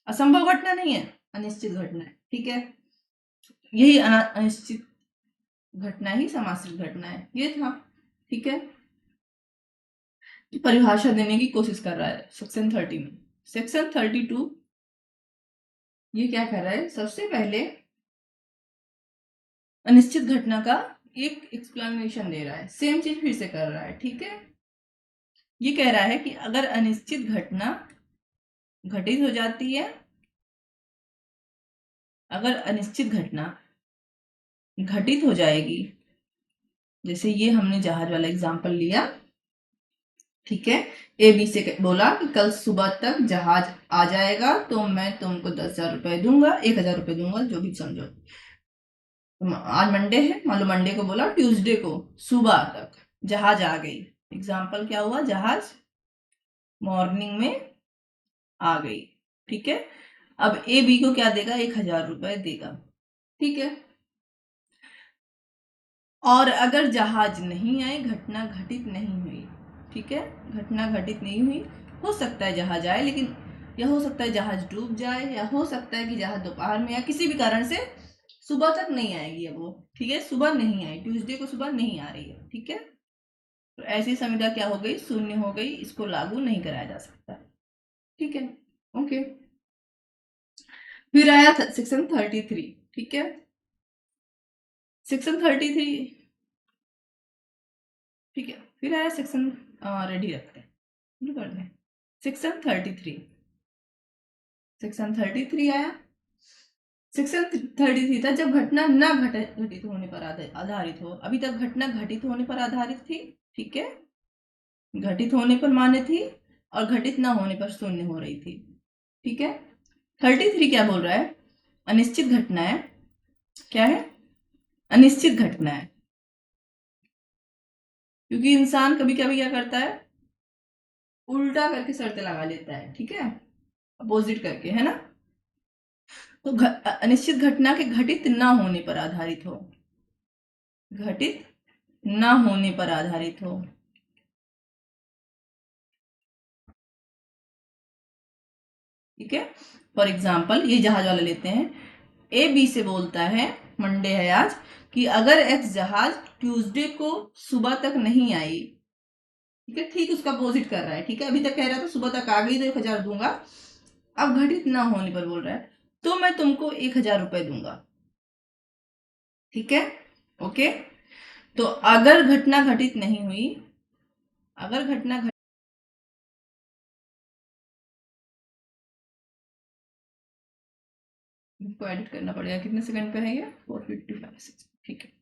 असंभव घटना नहीं है, अनिश्चित घटना है। ठीक है, यही अनिश्चित घटना ही समाश्रित घटना है, ये था। ठीक है, परिभाषा देने की कोशिश कर रहा है सेक्शन 30 में। सेक्शन 32 ये क्या कर रहा है? सबसे पहले अनिश्चित घटना का एक एक्सप्लेनेशन दे रहा है, सेम चीज फिर से कर रहा है। ठीक है, ये कह रहा है कि अगर अनिश्चित घटना घटित हो जाती है, अगर अनिश्चित घटना घटित हो जाएगी, जैसे ये हमने जहाज वाला एग्जांपल लिया। ठीक है, ए बी से बोला कि कल सुबह तक जहाज आ जाएगा तो मैं तुमको 10,000 रुपए दूंगा, 1,000 रुपए दूंगा, जो भी समझो। आज मंडे है, मान लो मंडे को बोला, ट्यूसडे को सुबह तक जहाज आ गई। एग्जाम्पल क्या हुआ? जहाज मॉर्निंग में आ गई। ठीक है, अब ए बी को क्या देगा? 1,000 रुपए देगा। ठीक है, और अगर जहाज नहीं आए, घटना घटित नहीं हुई, ठीक है, घटना घटित नहीं हुई, हो सकता है जहाज आए, लेकिन यह हो सकता है जहाज डूब जाए, या हो सकता है कि जहाज दोपहर में या किसी भी कारण से सुबह तक नहीं आएगी। अब वो, ठीक है, सुबह नहीं आई, ट्यूसडे को सुबह नहीं आ रही है। ठीक है, तो ऐसी संविदा क्या हो गई? शून्य हो गई, इसको लागू नहीं कराया जा सकता। ठीक है, ओके। फिर आया सेक्शन 33। ठीक है, सेक्शन 33। ठीक है, फिर आया सेक्शन, रेडी रखते हैं, शुरू कर दें। सेक्शन 33, सेक्शन 33 आया। सेक्शन 33 था जब घटना न घटित होने पर आधारित हो। अभी तक घटना घटित होने पर आधारित थी। ठीक है, घटित होने पर मान्य थी और घटित न होने पर शून्य हो रही थी। ठीक है, 33 क्या बोल रहा है? अनिश्चित घटना है। क्या है? अनिश्चित घटना है, क्योंकि इंसान कभी कभी क्या करता है? उल्टा करके शर्तें लगा लेता है। ठीक है, अपोजिट करके, है ना? तो अनिश्चित घटना के घटित न होने पर आधारित हो, घटित न होने पर आधारित हो। ठीक है, फॉर एग्जाम्पल ये जहाज वाला लेते हैं। ए बी से बोलता है, मंडे है आज, कि अगर एक्स जहाज ट्यूसडे को सुबह तक नहीं आई, ठीक है, ठीक उसका अपोजिट कर रहा है। ठीक है, अभी तक कह रहा था सुबह तक आ गई तो 1,000 दूंगा, अब घटित ना होने पर बोल रहा है तो मैं तुमको 1,000 रुपए दूंगा। ठीक है, ओके। तो अगर घटना घटित नहीं हुई, अगर घटना को एडिट करना पड़ेगा, कितने सेकंड पे है ये? 455। ठीक है,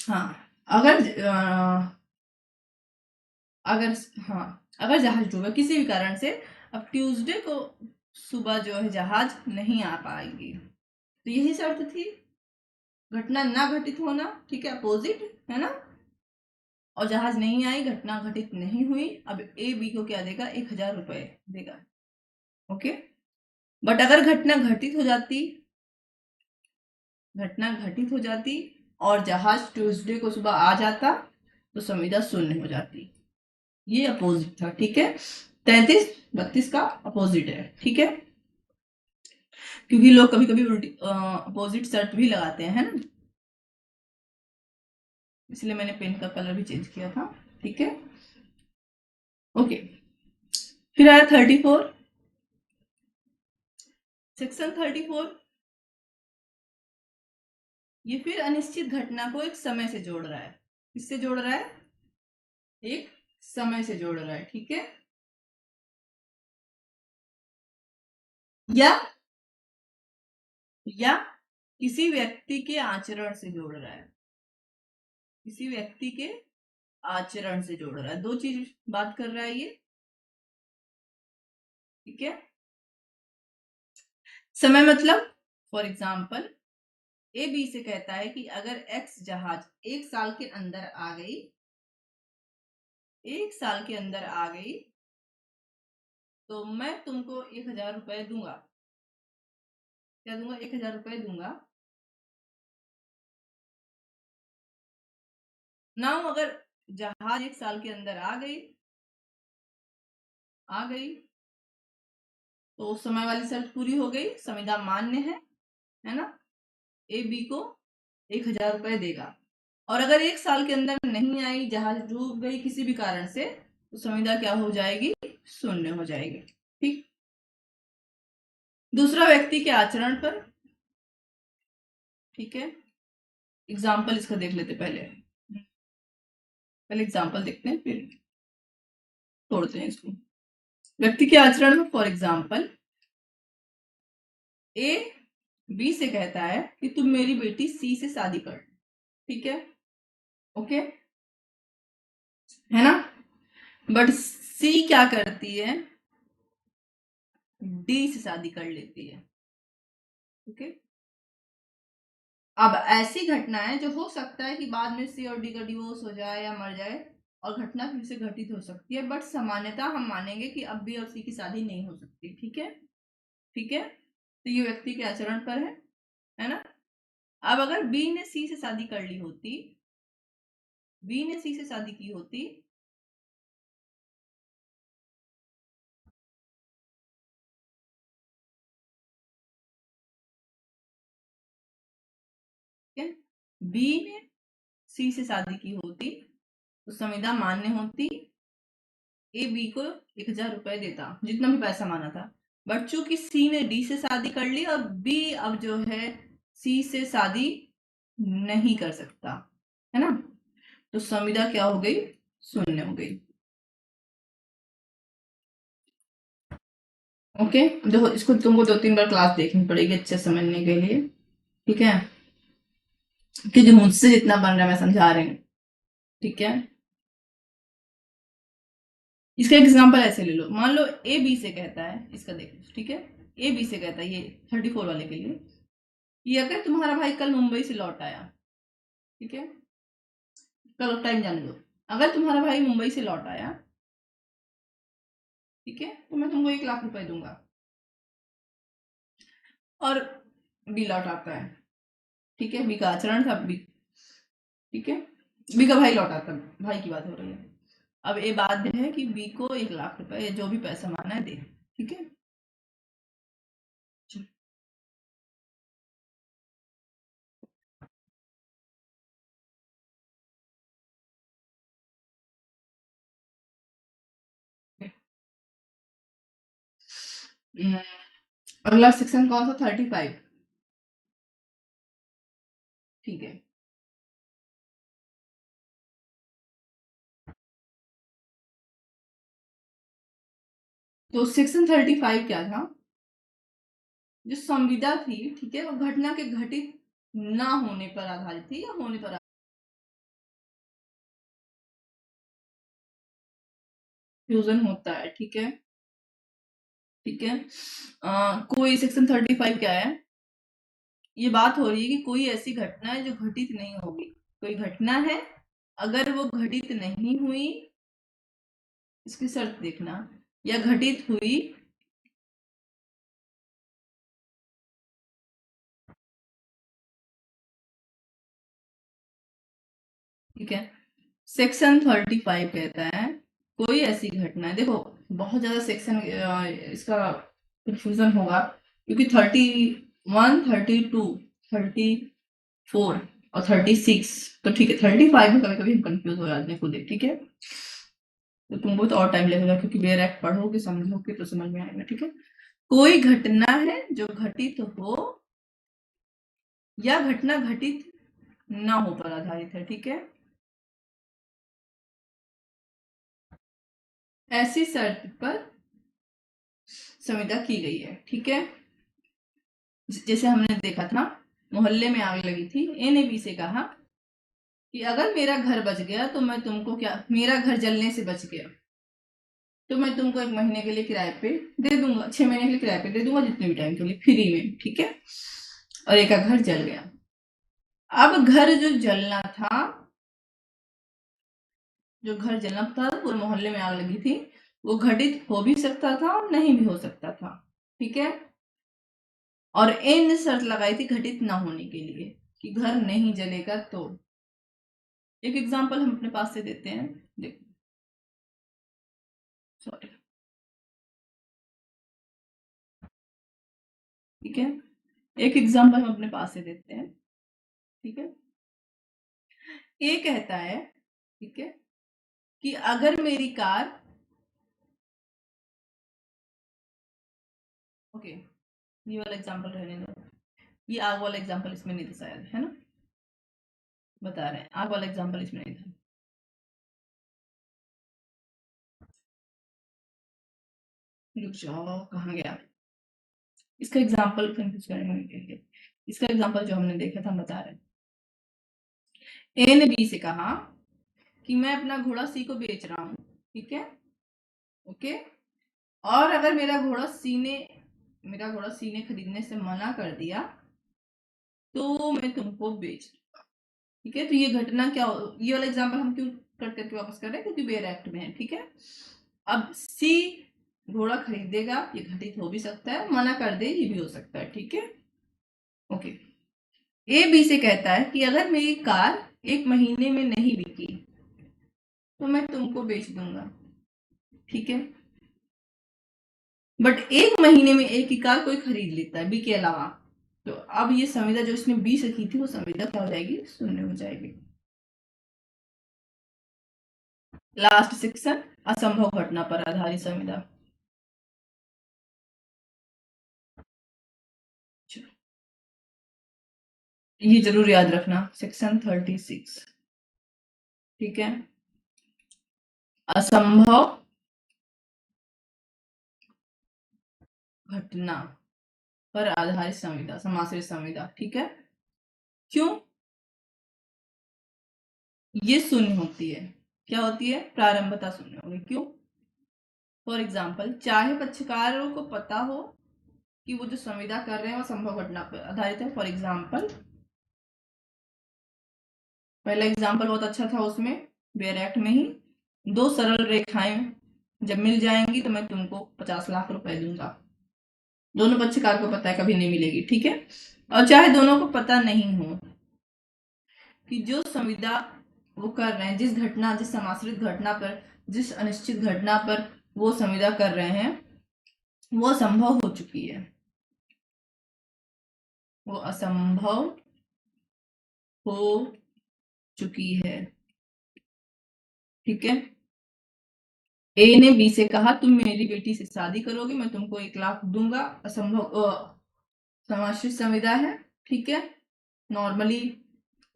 हाँ, अगर हाँ, अगर जहाज डूबा किसी भी कारण से, अब ट्यूसडे को सुबह जो है जहाज नहीं आ पाएगी, तो यही शर्त थी, घटना ना घटित होना, ठीक है, अपोजिट है ना, और जहाज नहीं आई, घटना घटित नहीं हुई। अब ए बी को क्या देगा, 1000 रुपए देगा। ओके, बट अगर घटना घटित हो जाती और जहाज ट्यूसडे को सुबह आ जाता, तो संविदा शून्य हो जाती। ये अपोजिट था, ठीक है, 33-32 का अपोजिट है, ठीक है, क्योंकि लोग कभी कभी उल्टी अपोजिट शर्त भी लगाते हैं, है ना, इसलिए मैंने पेन का कलर भी चेंज किया था, ठीक है। ओके, फिर आया 34, सेक्शन 34, ये फिर अनिश्चित घटना को एक समय से जोड़ रहा है। किससे जोड़ रहा है, एक समय से जोड़ रहा है, ठीक है, या किसी व्यक्ति के आचरण से जोड़ रहा है, किसी व्यक्ति के आचरण से जोड़ रहा है, दो चीज बात कर रहा है ये, ठीक है। समय मतलब, फॉर एग्जाम्पल, ए बी से कहता है कि अगर एक्स जहाज 1 साल के अंदर आ गई, 1 साल के अंदर आ गई, तो मैं तुमको 1000 रुपए दूंगा। क्या दूंगा, 1000 रुपए दूंगा। नाउ अगर जहाज 1 साल के अंदर आ गई, तो उस समय वाली शर्त पूरी हो गई, संविदा मान्य है ना, ए बी को 1000 रुपए देगा। और अगर 1 साल के अंदर नहीं आई, जहाज डूब गई किसी भी कारण से, तो संविदा क्या हो जाएगी, शून्य हो जाएगी, ठीक। दूसरा, व्यक्ति के आचरण पर, ठीक है, एग्जाम्पल इसका देख लेते, पहले एग्जाम्पल देखते हैं, फिर तोड़ते हैं इसको। व्यक्ति के आचरण में, फॉर एग्जाम्पल, ए बी से कहता है कि तुम मेरी बेटी सी से शादी कर, ठीक है, ओके, है ना, बट सी क्या करती है, डी से शादी कर लेती है, ओके। अब ऐसी घटनाएं जो हो सकता है कि बाद में सी और डी का डिवोर्स हो जाए या मर जाए, और घटना फिर से घटित हो सकती है, बट सामान्यतः हम मानेंगे कि अब बी और सी की शादी नहीं हो सकती, ठीक है, ठीक है, तो ये व्यक्ति के आचरण पर है ना। अब अगर बी ने सी से शादी कर ली होती, बी ने सी से शादी की होती, ठीक है, बी ने सी से शादी की होती, तो संविदा मान्य होती, ए बी को 1000 रुपए देता, जितना भी पैसा माना था, बट चूंकि सी ने डी से शादी कर ली, और बी अब जो है सी से शादी नहीं कर सकता, है ना, तो संविदा क्या हो गई, शून्य हो गई। ओके, देखो इसको तुमको 2-3 बार क्लास देखनी पड़ेगी अच्छे समझने के लिए, ठीक है, कि जो मुझसे जितना बन रहा है मैं समझा रही हूँ, ठीक है। इसका एग्जाम्पल ऐसे ले लो, मान लो ए बी से कहता है, इसका देखो, ठीक है, ए बी से कहता है, ये 34 वाले के लिए, ये अगर तुम्हारा भाई कल मुंबई से लौट आया, ठीक है, कल टाइम जाने दो, अगर तुम्हारा भाई मुंबई से लौट आया, ठीक है, तो मैं तुमको 1 लाख रुपए दूंगा, और बी लौट आता है, ठीक है, बी का आचरण था बी, ठीक है, बी का भाई लौट आता है, भाई की बात हो रही है। अब ये बात है कि बी को 1 लाख रुपए जो भी पैसा माना है दे, ठीक है। हम्म, अगला सेक्शन कौन सा, 35, ठीक है। तो सेक्शन 35 क्या था, जो संविदा थी, ठीक है, वो घटना के घटित ना होने पर आधारित थी या होने पर कंफ्यूजन होता है, ठीक है, ठीक है। कोई सेक्शन 35 क्या है, ये बात हो रही है कि कोई ऐसी घटना है जो घटित नहीं होगी। कोई घटना है, अगर वो घटित नहीं हुई, इसकी शर्त देखना, या घटित हुई ठीक है। सेक्शन 35 कहता है कोई ऐसी घटना है, देखो बहुत ज्यादा सेक्शन इसका कंफ्यूजन होगा, क्योंकि 31, 32, 34 और 36, तो ठीक है 35 में कभी कभी हम कंफ्यूज हो जाते हैं खुद ही, ठीक है, तो तुमको तो और टाइम लगेगा, क्योंकि बेयर एक्ट पढ़ोगे समझोगे तो समझ में आएगा, ठीक है। कोई घटना है जो घटित हो या घटना घटित ना हो पर आधारित है, ठीक है। ऐसी शर्त पर संविदा की गई है, ठीक है। जैसे हमने देखा था, मोहल्ले में आग लगी थी, ए ने बी से कहा कि अगर मेरा घर बच गया तो मैं तुमको क्या, मेरा घर जलने से बच गया तो मैं तुमको 1 महीने के लिए किराए पे दे दूंगा, 6 महीने के लिए किराए पे दे दूंगा, जितने भी टाइम के लिए फ्री में, ठीक है। और एक का घर जल गया। अब घर जो जलना था, जो घर जलना था, पूरे मोहल्ले में आग लगी थी, वो घटित हो भी सकता था और नहीं भी हो सकता था, ठीक है। और ए ने शर्त लगाई थी घटित ना होने के लिए, कि घर नहीं जलेगा तो। एक एग्जांपल हम अपने पास से देते हैं, देखो, सॉरी, ठीक है, एक एग्जांपल हम अपने पास से देते हैं, ठीक है। ए कहता है, ठीक है, कि अगर मेरी कार, ओके, ये वाला एग्जांपल रहने दो, ये आग वाला एग्जांपल इसमें नहीं था शायद, है ना, बता रहे हैं, आग वाला एग्जांपल इसमें नहीं था। रुक जाओ, कहाँ गया, इसका एग्जांपल कंफ्यूज करने के लिए, इसका एग्जांपल जो हमने देखा था हम बता रहे हैं। ए ने बी से कहा कि मैं अपना घोड़ा सी को बेच रहा हूँ, ठीक है, ओके, और अगर मेरा घोड़ा सी ने खरीदने से मना कर दिया तो मैं तुमको बेच दूंगा, ठीक है। तो ये घटना क्या ये वाला एग्जांपल हम क्यों कट करके वापस कर रहे हैं, क्योंकि बेयर एक्ट में है, ठीक है। अब सी घोड़ा खरीदेगा, ये घटित हो भी सकता है, मना कर दे ये भी हो सकता है, ठीक है, ओके। ए बी से कहता है कि अगर मेरी कार 1 महीने में नहीं बिकी तो मैं तुमको बेच दूंगा, ठीक है। बट 1 महीने में एक ही कार कोई खरीद लेता है बी के अलावा, तो अब ये संविदा जो इसने बी से की थी वो संविदा क्या हो जाएगी, शून्य हो जाएगी। लास्ट सेक्शन, असंभव घटना पर आधारित संविदा। ये जरूर याद रखना, सेक्शन 36, ठीक है, असंभव घटना पर आधारित संविदा, समाश्रित संविदा, ठीक है। क्यों ये शून्य होती है, क्या होती है, प्रारंभता शून्य होगी, क्यों। फॉर एग्जाम्पल, चाहे पक्षकारों को पता हो कि वो जो संविदा कर रहे हैं वो संभव घटना पर आधारित है। फॉर एग्जाम्पल, पहला एग्जाम्पल बहुत अच्छा था, उसमें बेयर एक्ट में ही 2 सरल रेखाएं जब मिल जाएंगी तो मैं तुमको 50 लाख रुपए दूंगा, दोनों पक्षकार को पता है कभी नहीं मिलेगी, ठीक है। और चाहे दोनों को पता नहीं हो कि जो संविदा वो कर रहे हैं, जिस समाश्रित घटना पर, जिस अनिश्चित घटना पर वो संविदा कर रहे हैं वो असंभव हो चुकी है, वो असंभव हो चुकी है, ठीक है। ए ने बी से कहा तुम मेरी बेटी से शादी करोगे, मैं तुमको 1 लाख दूंगा, असंभव समाश्रित संविदा है, ठीक है। नॉर्मली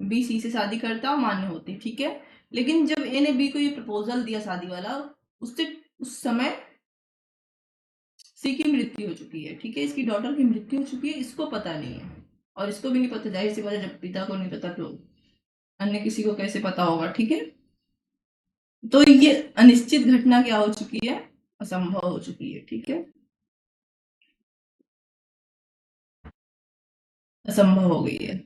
बी सी से शादी करता और मान्य होती, ठीक है। लेकिन जब ए ने बी को ये प्रपोजल दिया शादी वाला, उससे उस समय सी की मृत्यु हो चुकी है, ठीक है, इसकी डॉटर की मृत्यु हो चुकी है, इसको पता नहीं है, और इसको भी नहीं पता, जाहिर सी बात है, जब पिता को नहीं पता तो अन्य किसी को कैसे पता होगा, ठीक है। तो ये अनिश्चित घटना क्या हो चुकी है, असंभव हो चुकी है, ठीक है, असंभव हो गई है।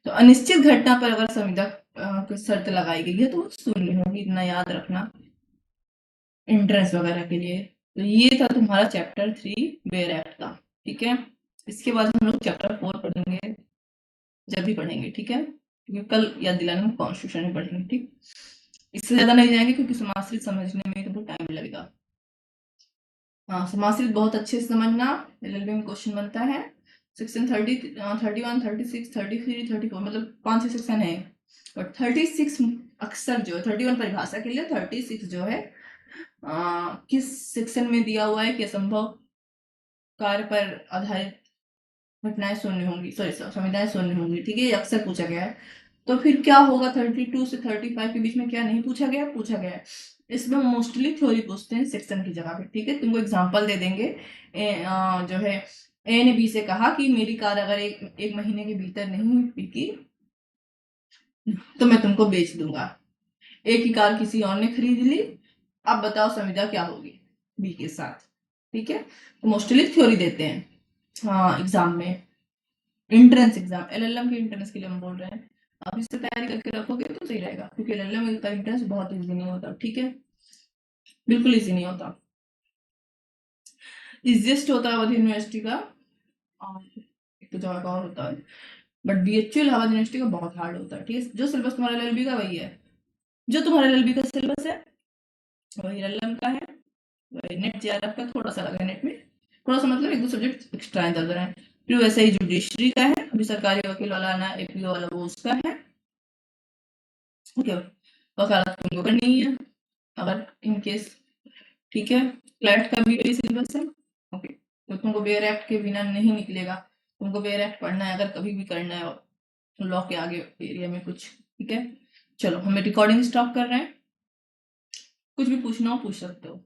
तो अनिश्चित घटना पर अगर संविदा कोई शर्त लगाई गई है तो वो शून्य होगी, इतना याद रखना एंट्रेंस वगैरह के लिए। तो ये था तुम्हारा चैप्टर 3 बेयर एक्ट का, ठीक है। इसके बाद हम लोग चैप्टर 4 पढ़ेंगे, जब भी पढ़ेंगे, ठीक है, क्योंकि कल याद दिलाने में कॉन्स्टिट्यूशन में पढ़ेंगे, ठीक। इससे ज्यादा नहीं जाएंगे क्योंकि समाश्रित समझने में तो बहुत टाइम लगेगा। हाँ, समाश्रित बहुत अच्छे से समझना, एलएलबी में क्वेश्चन बनता है। सेक्शन 30, 31, 36, 33, 34 मतलब 5-6 सेक्शन है, और 36 अक्सर जो है 31 परिभाषा के लिए, 36 जो है किस सेक्शन में दिया हुआ है कि असंभव कार्य पर आधारित घटनाएं शून्य होंगी, सॉरी संविधाएं शून्य होंगी, ठीक है, ये अक्सर पूछा गया है। तो फिर क्या होगा 32 से 35 के बीच में, क्या नहीं पूछा गया, पूछा गया है। इसमें मोस्टली थ्योरी पूछते हैं सेक्शन की जगह पे, ठीक है। तुमको एग्जांपल दे देंगे, जो है ए ने बी से कहा कि मेरी कार अगर एक महीने के भीतर नहीं बिकी तो मैं तुमको बेच दूंगा। ए की कार किसी और ने खरीद ली, अब बताओ संविदा क्या होगी बी के साथ, ठीक है। तो मोस्टली थ्योरी देते हैं हाँ एग्जाम में, एंट्रेंस एग्जाम, एलएलएम के एंट्रेंस के लिए हम बोल रहे हैं। आप इससे तैयारी करके रखोगे तो सही रहेगा, क्योंकि एलएलएम का एंट्रेंस बहुत इजी नहीं होता, ठीक है, बिल्कुल इजी नहीं होता। इजिएस्ट होता है अवध यूनिवर्सिटी का, एक तो जगह का और होता है, बट बीएचयू इलाहाबाद यूनिवर्सिटी का बहुत हार्ड होता है, ठीक है। जो सिलेबस तुम्हारा एलएलबी का वही है, जो तुम्हारा एलएलबी का सिलेबस है वही एलएलएम का है, वही नेट जेआरएफ का थोड़ा सा अलग है, नेट में थोड़ा सा मतलब एक दो सब्जेक्ट एक्स्ट्रा है, चल रहे हैं। फिर वैसे ही जुडिशरी का है, अभी सरकारी वकील वाला ना एपीओ वाला वो उसका है, ओके। वकालत तुमको करनी है अगर इन केस, ठीक है। फ्लैट का भी वही सिलेबस है, ओके। तो तुमको बेयर एक्ट के बिना नहीं निकलेगा, तुमको बेयर एक्ट पढ़ना है अगर कभी भी करना है लॉ के आगे एरिया में कुछ, ठीक है। चलो हमें रिकॉर्डिंग स्टॉप कर रहे हैं, कुछ भी पूछना हो पूछ सकते हो।